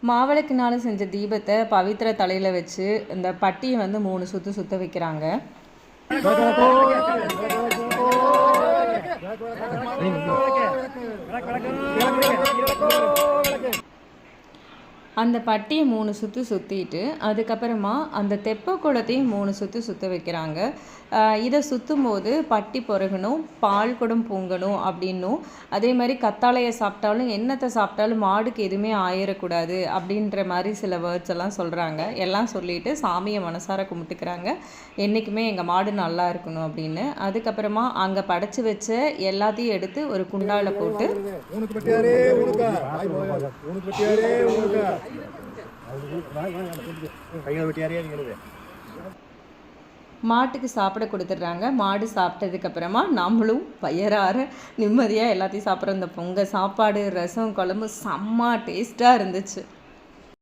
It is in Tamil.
மாவிளக்குனால செஞ்ச தீபத்தை பவித்ர தலையில் வச்சு இந்த பட்டியை வந்து 3 சுற்று சுற்ற வைக்கிறாங்க. அந்த பட்டியை 3 சுற்று சுற்றிட்டு அதுக்கப்புறமா அந்த தெப்ப குளத்தையும் 3 சுற்று சுற்ற வைக்கிறாங்க. இதை சுற்றும் போது பட்டி பொறுகணும், பால் குடம் பொங்கணும் அப்படின்னும், அதே மாதிரி கத்தாழையை சாப்பிட்டாலும் என்னத்தை சாப்பிட்டாலும் மாடுக்கு எதுவுமே ஆயிடக்கூடாது அப்படின்ற மாதிரி சில வேர்ட்ஸ் எல்லாம் சொல்கிறாங்க. எல்லாம் சொல்லிவிட்டு சாமியை மனசார கும்பிட்டுக்கிறாங்க, என்றைக்குமே எங்கள் மாடு நல்லா இருக்கணும் அப்படின்னு. அதுக்கப்புறமா அங்கே படைச்சி வச்ச எல்லாத்தையும் எடுத்து ஒரு குண்டாவில் போட்டு மாட்டுக்கு சாப்பிட கொடுத்துட்றாங்க. மாடு சாப்பிட்டதுக்கப்புறமா நம்மளும் வயிறார நிம்மதியாக எல்லாத்தையும் சாப்பிட்றோம். இந்த பொங்கல் சாப்பாடு, ரசம், குழம்பு செம்ம டேஸ்ட்டாக இருந்துச்சு.